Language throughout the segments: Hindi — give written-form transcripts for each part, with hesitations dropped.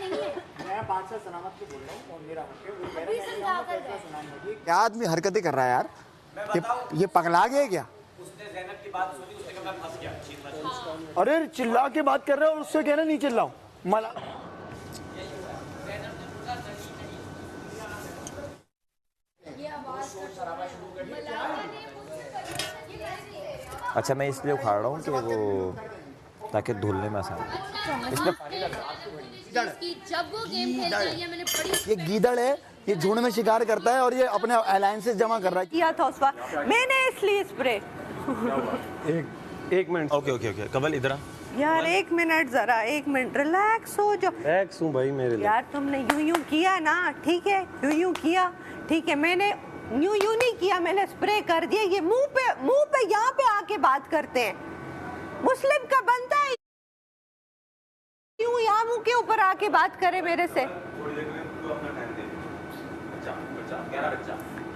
नहीं है। मैं बादशाह सलामत को बोल रहा हूँ और मेरा अभी समझा कर रहे हैं। क्या आदमी हरकतें कर रहा है यार, ये पगला गया क्या? उसने ज़ैनब की बात सुनी, उसने कहा मैं फंस गया। अरे चिल्ला के बात कर रहे हो और उससे कहना नहीं चिल्लाऊं मला। अच्छा मैं इसलिए उखाड़ रहा हूँ कि वो ताकि धुलने में आसान। जब वो गेम खेलता है मैंने पढ़ी। ये गीदड़ है, ये झुंड में शिकार करता है और ये अपने अलायंसेस जमा कर रहा है। किया था उस बार मैंने इसलिए स्प्रे। एक मिनट। ओके ओके ओके कवल इधर आ यार 1 मिनट जरा 1 मिनट रिलैक्स हो जाओ। रिलैक्स हूँ भाई मेरे लिए। यार तुमने यूं किया ना, ठीक है यूं किया, ठीक है मैंने यूं नहीं किया, मैंने स्प्रे कर दिया। ये मुंह पे यहाँ पे आके बात करते हैं, मुस्लिम का बनता है यूं यहाँ मुंह के ऊपर आके बात करे मेरे से।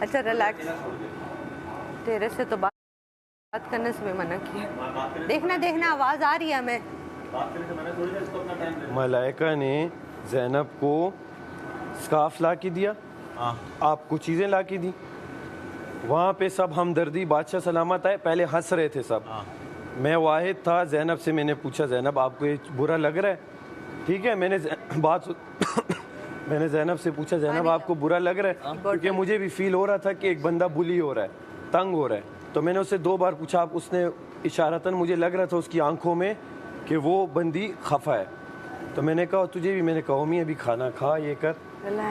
अच्छा रिलैक्स, तेरे से तो बात करने से भी मना किया। देखना आवाज आ रही है हमें। मलाइका ने ज़ैनब को स्कार्फ ला के दिया, आपको चीज़ें ला के दी। वहाँ पे सब हमदर्दी, बादशाह सलामत आए, पहले हंस रहे थे सब। मैं वाहिद था, ज़ैनब से मैंने पूछा ज़ैनब आपको ये बुरा लग रहा है? ठीक है मैंने ज़ैनब से पूछा ज़ैनब आपको बुरा लग रहा है? क्योंकि मुझे भी फील हो रहा था कि एक बंदा बुली हो रहा है, तंग हो रहा है। तो मैंने उससे 2 बार पूछा, आप उसने इशारतन मुझे लग रहा था उसकी आंखों में कि वो बंदी खफा है। तो मैंने कहा तुझे भी, मैंने कहा मी अभी खाना खा, ये कर,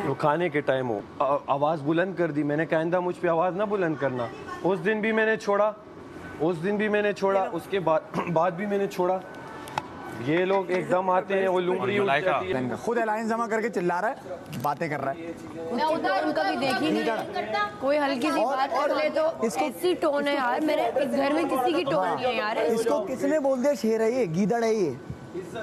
तो खाने के टाइम हो। आवाज़ बुलंद कर दी, मैंने कहा आइंदा मुझ पे आवाज़ ना बुलंद करना। उस दिन भी मैंने छोड़ा, उसके बाद भी मैंने छोड़ा। ये लोग एकदम आते हैं, वो लुंगी खुद अलायंस जमा करके चिल्ला रहा है, बातें कर रहा है। मैं उधर उनका भी देख ही नहीं कोई हल्की सी बात कर ले तो ऐसी टोन है यार। मेरे घर में किसी की टोन नहीं है यार। इसको किसने बोल दिया शेर है ये, गीदड़ है ये?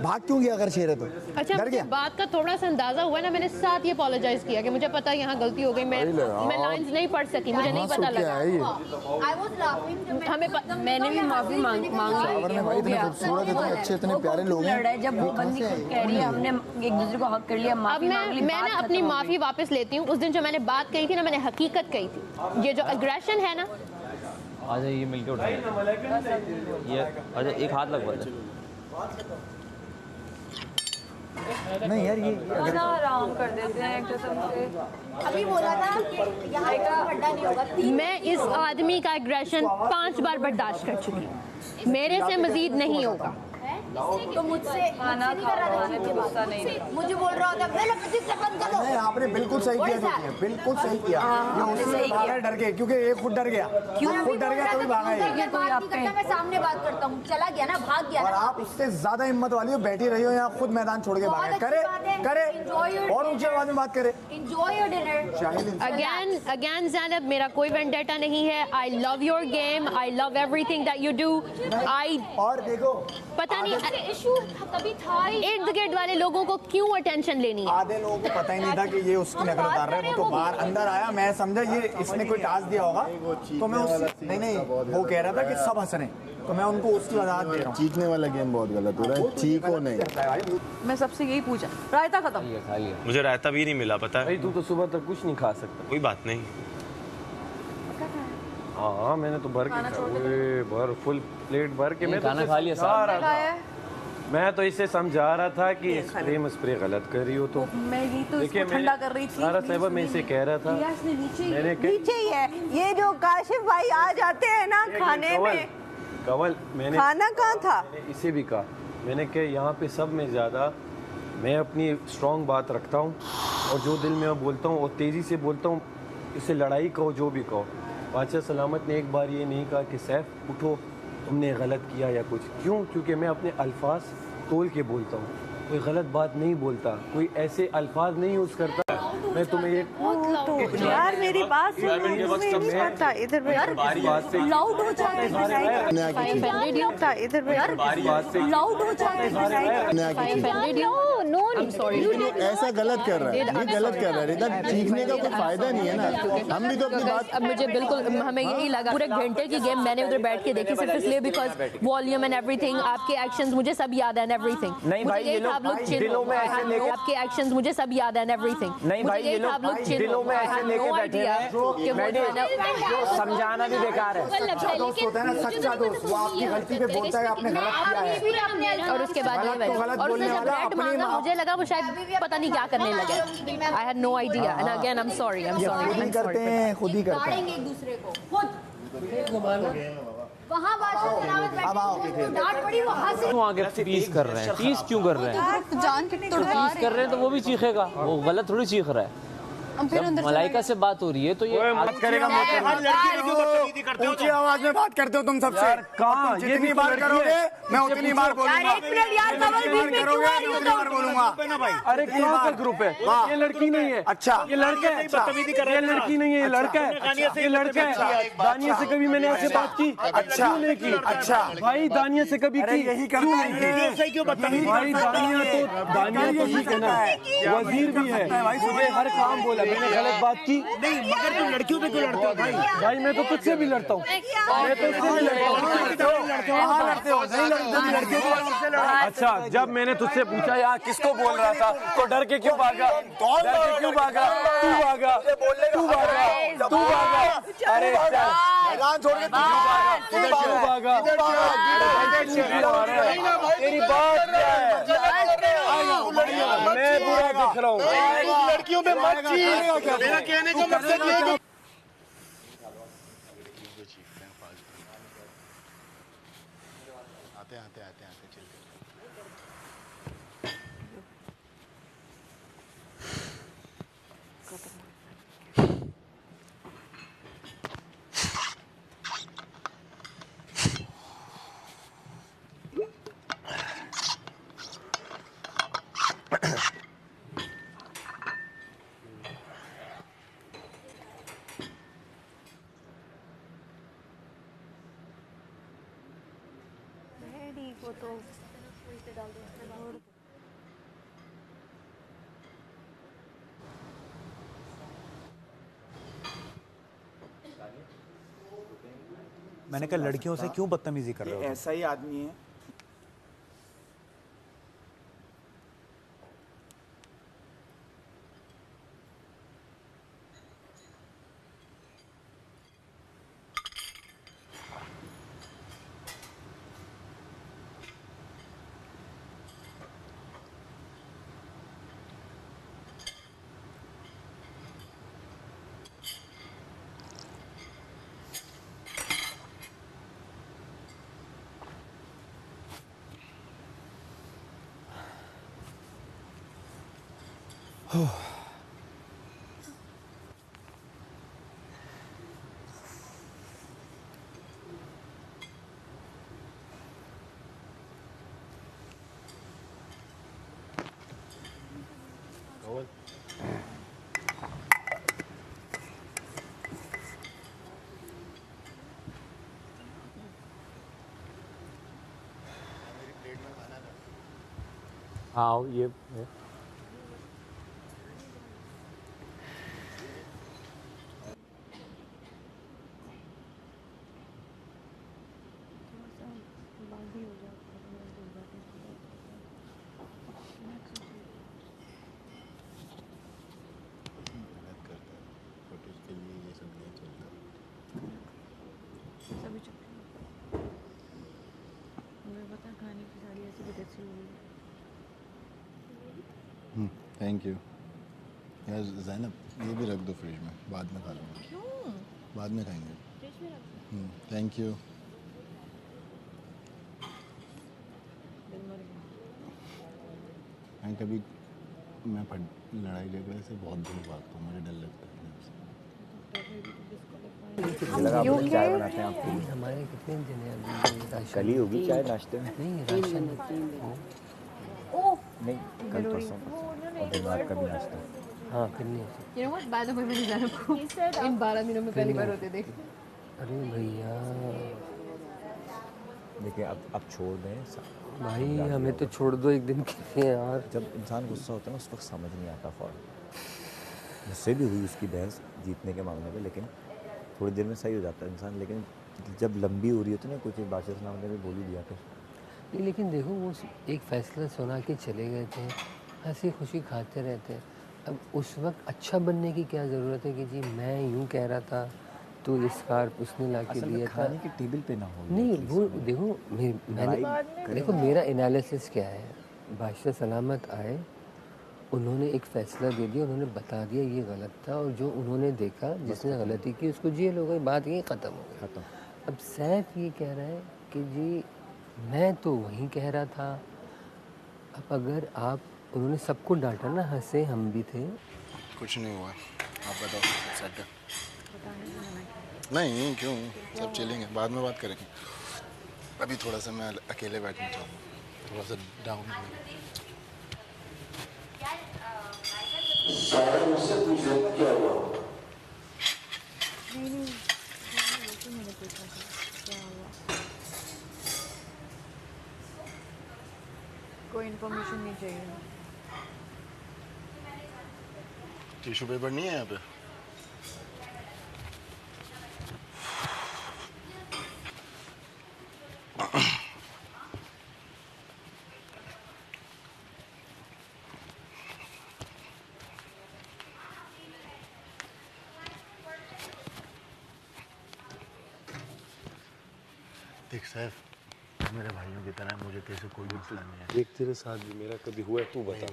भाग क्यों गया अगर शेर है तो? अच्छा मुझे बात का थोड़ा सा अंदाजा हुआ ना, मैंने साथ ये अपोलोजाइज किया कि मुझे पता है यहाँ गलती हो गई, मैं लाइंस नहीं पढ़ सकी, मुझे नहीं पता लगा। मैंने भी माफी मांगी। खूबसूरत इतने अच्छे इतने प्यारे लोग हैं, जब वो बंदी कह रही है हमने एक दूसरे को हक कर लिया, अब मैं ना अपनी माफी वापस लेती हूँ। उस दिन जो मैंने बात कही थी ना, मैंने हकीकत कही थी। ये जो अग्रेशन है ना, आजा ये मिलके उठा ये, आजा एक हाथ लगवा दे। नहीं यार ये आराम कर देते हैं एक किस्म से। अभी बोला था कि यहाँ का बड़ा नहीं होगा। मैं इस आदमी का एग्रेशन 5 बार बर्दाश्त कर चुकी हूँ, मेरे से मजीद नहीं होगा। तो मुझसे खाना गुस्सा नहीं, मुझे बोल रहा होता नहीं, आपने बिल्कुल सही किया जो किया, बिल्कुल सही किया। ये उससे भागा डर के, क्योंकि ये खुद डर गया, खुद डर गया तभी भागा ये। मैं सामने बात करता हूँ, चला गया ना, भाग गया। और आप उससे ज्यादा हिम्मत वाली हो, बैठी रही हो यहाँ, खुद मैदान छोड़ के भागा। करे और ऊंची आवाज में बात करे। Enjoy your dinner. Again Zainab, मेरा कोई वेंडेटा नहीं है। I love your game, I love everything that you do. और देखो पता नहीं इशू कभी था ही, इर्द गिर्द वाले लोगों को क्यों अटेंशन लेनी है। आधे लोगों को पता ही नहीं था कि ये उसकी नकल उतार रहा है। वो तो बाहर अंदर आया, मैं समझा ये इसने कोई टास्क दिया होगा, तो मैं नहीं वो कह रहा था कि सब हंस रहे, तो मैं उनको उसकी वजाहत दे रहा हूँ। चीखने वाला गेम बहुत गलत हो रहा है, चीखो नहीं। मैं सबसे यही पूछा, रायता खत्म। मुझे रायता भी नहीं मिला, पता है भाई तू तो सुबह तक कुछ नहीं खा सकता। कोई बात नहीं। हाँ मैंने तो भर के भर फुल प्लेट भर के मैं खाना खा लिया सारा। मैं तो इसे समझा रहा था कि स्प्रे गलत कर रही हो, तो मैं ही तो इसको ठंडा कर रही थी। सारा साहिबा मैं इसे कह रहा था, नीचे ही है ये जो काशिफ भाई आ जाते हैं ना खाने में। कवल मैंने खाना कहाँ था? इसे भी कहा, मैंने कहा यहाँ पे सब में ज़्यादा मैं अपनी स्ट्रॉन्ग बात रखता हूँ और जो दिल में मैं बोलता हूँ और तेज़ी से बोलता हूँ। इसे लड़ाई कहो जो भी कहो। बादशाह सलामत ने एक बार ये नहीं कहा कि सैफ उठो तुमने गलत किया या कुछ। क्यों? क्योंकि मैं अपने अल्फाज तोल के बोलता हूँ, कोई गलत बात नहीं बोलता, कोई ऐसे अल्फाज नहीं यूज़ करता। मैं तुम्हें ये यार मेरी बात सुनो, इधर लाउड हो जाता है, इधर लाउड हो जाता है। No I'm sorry. ऐसा गलत कर रहा है, ये गलत कर रहा है रिदा, चीखने का कोई फायदा नहीं है ना। हम भी तो अपनी बात, अब मुझे बिल्कुल हमें यही लगा पूरे घंटे की गेम मैंने उधर बैठ के देखी सिर्फ इसलिए बिकॉज वॉल्यूम एंड एवरीथिंग, आपके एक्शंस मुझे सब याद है एंड एवरीथिंग। नहीं भाई, ये लोग दिलों में ऐसे लेके, आपके एक्शंस मुझे सब याद है एंड एवरीथिंग। नहीं भाई, ये लोग दिलों में ऐसे लेके बैठे हैं, समझाना भी बेकार है। सच्चा दोस्त होता है ना, सच्चा दोस्त, वो आपकी गलती पे बोलता है आपने गलत किया है, और उसके बाद गलत तो गलत और उसने बोलने जब वाला रेट अपनी मांगा माँ मुझे लगा वो शायद पता नहीं क्या करने लगे। I had no idea and again I am sorry, I am ये सॉरी, खुद ही करते हैं, खुद ही करते हैं। एक दूसरे को खुद वहाँ बादशाह सलामत बैठे डांट पड़ी, वो हंसे। क्यों आगे टीज कर रहे हैं, टीज क्यों कर रहे हैं? जान के तुड़वा टीज कर रहे हैं तो वो भी चीखेगा, वो गलत थोड़ी चीख रहा है। जब मलाइका से बात हो रही है तो ये बात करेगा, ऊंची आवाज में बात करते हो तुम सबसे। कहाँ जितनी बार करोगे मैं उतनी बार बोलूंगा, अरे कहाँ का ग्रुप है? ये लड़की नहीं है। अच्छा, ये लड़का है। ये लड़की नहीं है, ये लड़का है। ये लड़का है। दानिया से कभी मैंने ऐसे बात की? अच्छा क्यों नहीं की? अच्छा भाई दानिया से कभी की? यही करता है भाई दानिया तो ठीक है ना, वजीर भी है, मुझे हर काम बोला। मैंने गलत बात की नहीं, मगर तुम लड़कियों पे क्यों लड़ते हो भाई? भाई मैं तो तुझसे भी लड़ता हूँ, मैं तो तुझसे भी लड़ता हूँ। अच्छा, जब मैंने तुझसे पूछा यार किसको बोल रहा था तो डर के क्यों भागा? डर के क्यों भागा? तू भागा, तू भागा, तू भागा। अरे मैदान छोड़ के क्यों भागा? तेरी बात क्या है? मैं बुरा दिख रहा हूँ? लड़कियों पे मत चीख। मेरा कहने का मकसद ये है कि वो तो मैंने कहा लड़कियों से क्यों बदतमीजी कर रहे हो? ऐसा ही आदमी है। हाँ ये थैंक यू यार ज़ैनब, ये भी रख दो फ्रिज में, बाद में खा लूँगा। क्यों? बाद में खाएंगे। फ्रिज में रख। Thank you. मैं कभी लड़ाई झगड़े से बहुत दूर भागता हूँ, मुझे डर लगता है। मुझे चाय बनाते हैं आपके लिए। हमारे कितने दिन हैं? कल ही होगी चाय नाश्ते में? नहीं राशन नहीं, कल परसों और दिमाग का भी नाश्ता। हाँ करनी है। You know what? By the way, मैंने ज़ैनब को इन 12 दिनों में पहली बार होते देख। अरे भैया देखिए अब छोड़ दें, भाई हमें तो छोड़ दो एक दिन के लिए यार। जब इंसान गुस्सा होता है ना उस वक्त समझ नहीं आता फ़ौरन। मुझसे भी हुई उसकी बहस जीतने के मामले में, लेकिन थोड़ी देर में सही हो जाता है इंसान, लेकिन जब लंबी हो रही होती है ना कुछ बादशाह सलाम ने भी बोल ही दिया फिर। नहीं लेकिन देखो वो एक फ़ैसला सुना के चले गए थे, हंसी खुशी खाते रहते। अब उस वक्त अच्छा बनने की क्या ज़रूरत है कि जी मैं यूँ कह रहा था तो इस स्कार्फ उसने ला के दिया था। खाने की टेबल पे ना हो। नहीं वो देखो मैंने देखो मेरा एनालिसिस क्या है। बादशाह सलामत आए, उन्होंने एक फ़ैसला दे दिया, उन्होंने बता दिया ये गलत था, और जो उन्होंने देखा जिसने गलती की उसको जेल हो गई, बात यही ख़त्म हो गई। ख़त्म। अब सैफ ये कह रहा है कि जी मैं तो वहीं कह रहा था। अब अगर आप उन्होंने सबको डांटा ना, हंसे हम भी थे। कुछ नहीं हुआ, आप बताओ सेट है? नहीं क्यों, सब चलेंगे, बाद में बात करेंगे। अभी थोड़ा सा मैं अकेले बैठना चाहूँगा, थोड़ा सा डाउन। मुझसे पूछ लो क्या हुआ? कोई इन्फॉर्मेशन नहीं चाहिए। टिश्यू पेपर नहीं है यहाँ पे? देख सैफ, मेरे भाइयों की तरह मुझे कैसे कोई भी मसला नहीं है। देख तेरे साथ भी मेरा कभी हुआ है, तू बता।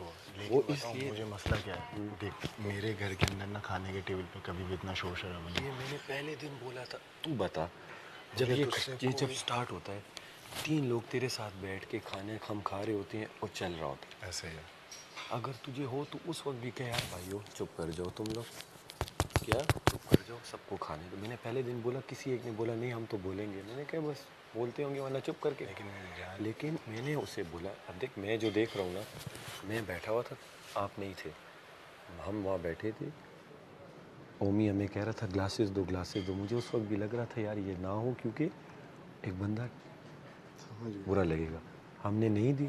वो इसलिए मुझे मसला क्या है, देख मेरे घर के अंदर ना खाने के टेबल पे कभी भी इतना शोर शराबा नहीं। ये मैंने पहले दिन बोला था, तू बता। जब ये जब स्टार्ट होता है 3 लोग तेरे साथ बैठ के खाने हम खा रहे होते हैं और चल रहा होता है ऐसे ही। अगर तुझे हो तो उस वक्त भी कह यार भाइयों चुप कर जाओ तुम लोग, क्या चुप कर जाओ, सबको खाने दो। मैंने पहले दिन बोला, किसी एक ने बोला नहीं हम तो बोलेंगे। मैंने कहा बस बोलते होंगे वरना चुप करके। लेकिन मैंने उससे बोला, अब देख मैं जो देख रहा हूँ ना, मैं बैठा हुआ था, आप नहीं थे, हम वहाँ बैठे थे। ओमी हमें कह रहा था ग्लासेस दो ग्लासेस दो। मुझे उस वक्त भी लग रहा था यार ये ना हो, क्योंकि एक बंदा बुरा लगेगा। हमने नहीं दी।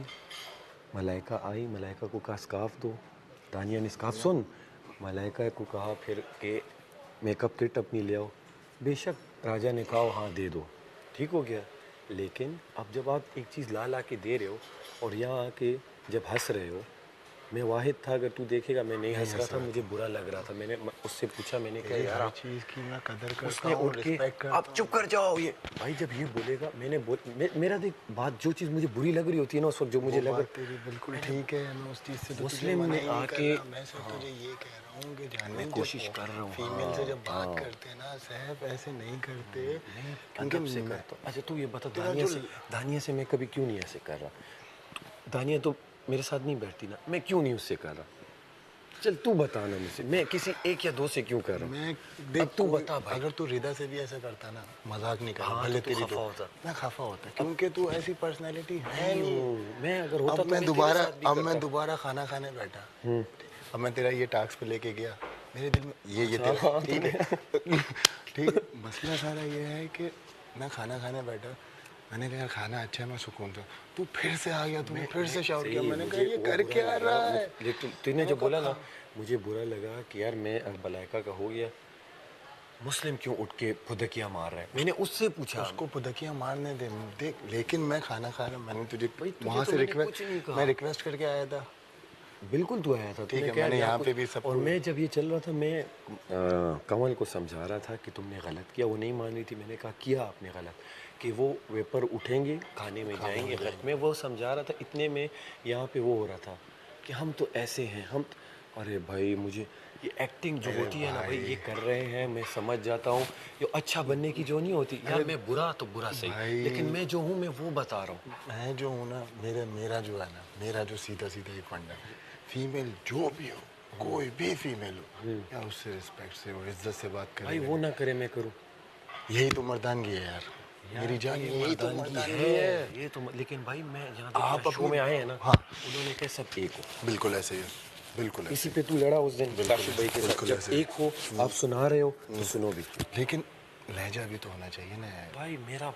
मलाइका आई, मलाइका को कहा स्कार्फ दो, तानिया ने स्कार्फ, सुन मलाइका को कहा फिर के मेकअप किट अपनी ले आओ। बेशक राजा ने कहा हाँ दे दो, ठीक हो गया। लेकिन अब जब आप एक चीज़ ला के दे रहे हो और यहाँ आके जब हंस रहे हो, मैं वाहिद था, अगर तू देखेगा मैं नहीं हंस रहा था, मुझे बुरा लग रहा था। मैंने उससे पूछा, मैंने कहा यार आप चीज़ की मैं कदर करता उसने उठ के आप चुप कर जाओ। ये भाई जब ये बोलेगा, मेरा देख बात, जो चीज़ मुझे बुरी लग रही होती है ना उस वक्त, जो मुझे लग तेरी बिल्कुल ठीक है, मैं उस चीज़ से तो मुस्लिम ने आके, मैं सिर्फ तुझे ये कह रहा हूँ कि जानने मैं कोशिश कर रहा हूँ फीमेल से जब बात करते हैं ना सैफ, ऐसे नहीं करते क्योंकि से करता। अच्छा तू ये बता, दानिया से मैं कभी क्यों नहीं ऐसे कर रहा? दानिया तो मेरे साथ नहीं बैठती ना, मैं क्यों नहीं उससे कर रहा? चल तू बता ना मुझसे, मैं किसी एक या दो से क्यों कर रहा हूँ? मैं देख तू बता भाई, अगर तू रिदा से भी ऐसा करता ना, मजाक नहीं कर रहा, भले तेरी तो मैं खफा होता क्योंकि तू ऐसी पर्सनालिटी है नहीं। मैं अगर होता अब मैं दोबारा खाना खाने बैठा, अब मैं तेरा ये टास्क पे लेके गया, मेरे दिल में ये तेरा ठीक है ठीक। मसला सारा ये है कि मैं खाना खाने बैठा, मैंने कहा यार खाना अच्छा है, मैं सुकून था, तू फिर से आ गया, तूने फिर से शाउट किया। मैंने कहा ये कर क्या रहा है? तूने जो बोला ना, मुझे बुरा लगा कि यार मैं मलाइका का हो गया, मुस्लिम क्यों उठ के फुदकियाँ मार रहा है। मैंने उससे पूछा, उसको फुदकियाँ मारने दे देख, लेकिन मैं खाना खा रहा, मैंने तुझे वहाँ से रिक्वेस्ट करके आया था। बिल्कुल तू आया था, ठीक है, मैंने यहाँ पे भी सब। और मैं जब ये चल रहा था, मैं कमल को समझा रहा था कि तुमने गलत किया, वो नहीं मान रही थी। मैंने कहा किया आपने गलत, कि वो वेपर उठेंगे खाने में जाएंगे घर में, वो समझा रहा था। इतने में यहाँ पे वो हो रहा था कि हम तो ऐसे हैं, हम अरे भाई मुझे ये एक्टिंग जो होती है ना भाई, ये कर रहे हैं, मैं समझ जाता हूँ। ये अच्छा बनने की जो नहीं होती यार, मैं बुरा तो बुरा सही, लेकिन मैं जो हूँ मैं वो बता रहा हूँ। मैं जो हूँ ना, मेरा जो है ना, मेरा जो सीधा सीधा एक फंडा, फीमेल जो भी हो, कोई भी फीमेल हो, या उससे रिस्पेक्ट से और इज्जत से बात करे। भाई वो ना करे मैं करूँ, यही तो मर्दानगी है यार, मेरी जान, यही तो मर्दानगी है। ये तो लेकिन भाई मैं यहाँ आप शो में आए हैं ना, हाँ उन्होंने कहा सब एक हो। बिल्कुल ऐसे ही, बिल्कुल इसी पे तू लड़ा उस दिन काशिफ भाई के साथ, जब एक हो आप सुना रहे हो तो सुनो भी। लेकिन लहजा भी तो होना चाहिए ना यार। भाई मेरा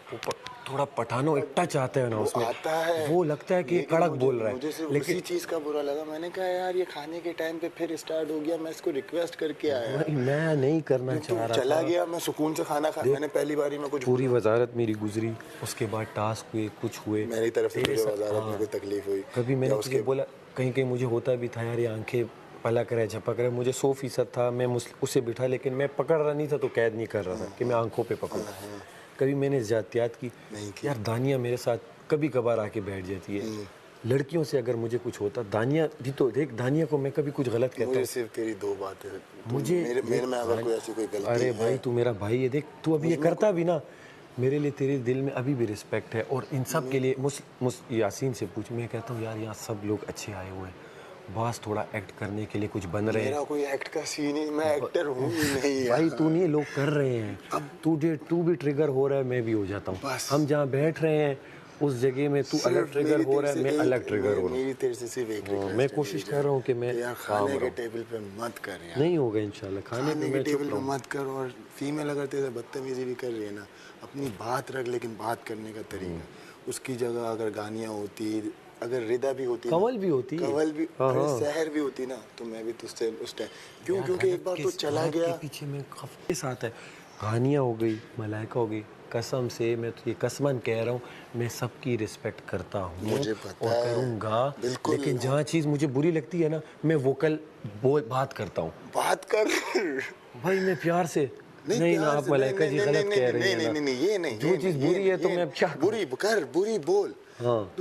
थोड़ा पठानो इट्टा चाहते हैं ना उसमें, आता है वो लगता है कि कड़क बोल रहा है। मुझे सिर्फ उसी चीज का बुरा लगा। मैंने कहा यार ये खाने के टाइम पे फिर स्टार्ट हो गया, मैं इसको रिक्वेस्ट करके आया। भाई मैं नहीं करना चाह रहा था, चला गया, मैं सुकून से खाना खा। मैंने पहली बारी में कुछ पूरी वजारत मेरी गुजरी, उसके बाद टास्क हुए, कुछ हुए मेरी तरफ से, मुझे वजारत में कोई तकलीफ हुई कभी मैंने उसके बोला, कहीं कहीं मुझे होता भी था यार ये आंखें पलक रहे झपक रहे, मुझे 100% था मैं उसे बिठा, लेकिन मैं पकड़ रहा नहीं था तो कैद नहीं कर रहा था कि मैं आंखों पे पकड़ूं। कभी मैंने ज्यादतियात की यार, दानिया मेरे साथ कभी कभार आके बैठ जाती है। लड़कियों से अगर मुझे कुछ होता, दानिया भी तो देख, दानिया को मैं कभी कुछ गलत कहता हूँ, सिर्फ तेरी दो बातें मुझे मेरे में अगर कोई ऐसी कोई गलती अरे भाई तू मेरा भाई है, देख तू अभी ये करता भी ना, मेरे लिए तेरे दिल में अभी भी रिस्पेक्ट है। और इन सब के लिए यासीन से पूछ, मैं कहता हूँ यार यहाँ सब लोग अच्छे आए हुए हैं, बस थोड़ा एक्ट करने के लिए कुछ बन रहे हैं। मेरा कोई एक्ट का सीन ही, मैं एक्टर हूँ नहीं भाई तू नहीं, लोग कर रहे हैं। अब तू भी ट्रिगर हो रहा है, मैं भी हो जाता हूँ। हम जहाँ बैठ रहे हैं उस जगह में तू अलग ट्रिगर हो रहा है, मैं अलग ट्रिगर हो रहा हूँ। मेरी तेरे से सिर्फ एक मैं कोशिश कर रहा हूँ कि मैं खाने के टेबल पे मत कर यार। नहीं होगा इंशाल्लाह, खाने के टेबल पे मत कर। और फीमेल अगर तेरे बदतमीजी भी कर रही है ना, अपनी बात रख, लेकिन बात करने का तरीका, उसकी जगह अगर गानियाँ होती, अगर रिदा भी होती, कवल भी होती, कवल भी, सहर भी होती ना, तो मैं भी तुझसे उस टाइम क्यों, क्योंकि एक बार तो चला गया पीछे में खफे साथ है। गानियाँ हो गई, मलाइका हो गई, कसम से मैं तो ये कसमन कह रहा हूँ, मैं सबकी रिस्पेक्ट करता हूँ, मुझे पता और करूँगा, लेकिन जहाँ चीज़ मुझे बुरी लगती है ना, मैं वोकल बात करता हूँ। बात कर भाई मैं प्यार से नहीं ना, आप मलाइका जी गलत कह रही हैं ना, ये नहीं, जो चीज़ बुरी है तो मैं क्या बुरी कर, बुरी बोल, हाँ,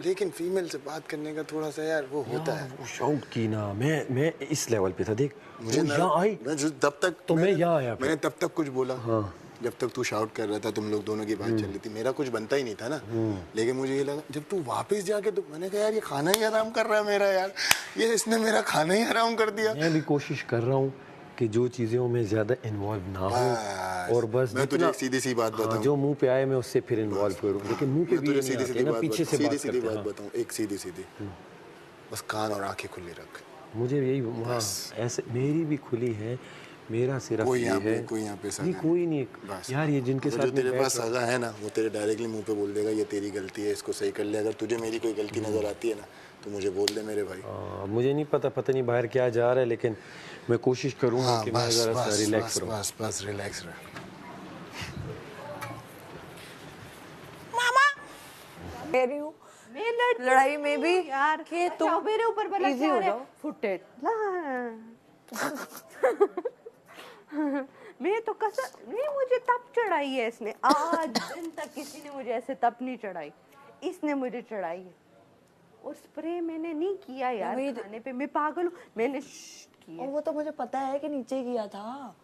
लेकिन फीमेल से बात करने का थोड़ा सा यार वो होता है। वो शाउट की ना, मैं इस लेवल पे था, देख मुझे यहाँ आई, मैं तब तक तो मैं यहाँ आया, मैंने तब तक कुछ बोला, जब तक तू शाउट कर रहा था, तुम लोग दोनों की बात चल रही थी, मेरा कुछ बनता ही नहीं था ना। लेकिन मुझे ये लगा जब तू वापस जाके, तो मैंने कहा यार ये खाना ही हराम कर रहा है मेरा, यार ये इसने मेरा खाना ही हराम कर दिया। मैं भी कोशिश कर रहा हूँ कि जो चीज़ों में ज़्यादा इन्वॉल्व ना हो, और बस मैं तुझे एक सीधी सी बात बताऊं, जो मुंह पे आए मैं उससे फिर इन्वॉल्व करूँ, लेकिन मुंह पे भी सीधी सी ना, पीछे से बात सीधी बात बताऊं, एक सीधी बस कान और आंखें खुली रख। मुझे यही, हाँ ऐसे मेरी भी खुली है, मेरा सिर्फ कोई ये है, है, कोई यहाँ पे नहीं कोई नहीं यार, ये जिनके साथ तेरे पास सगा है ना, वो तेरे डायरेक्टली मुंह पे बोल देगा ये तेरी गलती है, इसको सही कर ले। अगर तुझे मेरी कोई गलती नजर आती है ना, तो मुझे बोल दे मेरे भाई। मुझे नहीं पता नहीं बाहर क्या जा रहा है, लेकिन मैं कोशिश करूँगा कि मैं जरा सा रिलैक्स रहूँ। बस रिलैक्स रह। कह रही हूँ लड़ाई में भी यार कि तुम मेरे ऊपर बना इजी हो जाओ, फुटेज मैं तो कसम नहीं, मुझे तप चढ़ाई है इसने, आज दिन तक किसी ने मुझे ऐसे तप नहीं चढ़ाई, इसने मुझे चढ़ाई है। और स्प्रे मैंने नहीं किया यार खाने पे, मैं पागल हूँ, मैंने किया। और वो तो मुझे पता है कि नीचे किया था,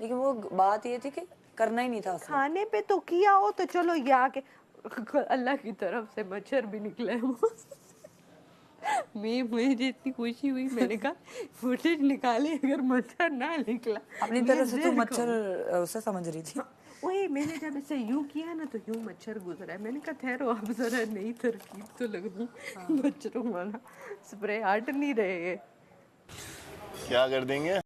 लेकिन वो बात ये थी कि करना ही नहीं था उसने। खाने पे तो किया हो तो चलो, ये आके अल्लाह की तरफ से मच्छर भी निकले मुझे इतनी खुशी हुई, मैंने कहा फुटेज निकाले, अगर मच्छर ना निकला। अपनी तरफ से तो मच्छर उसे समझ रही थी। वही मैंने जब इसे यूं किया ना, तो यूं मच्छर गुजरा है। मैंने कहा ठहरो आप जरा, नई तरकीब तो लगूं, मच्छरों वाला स्प्रे हट नहीं रहे। क्या कर देंगे?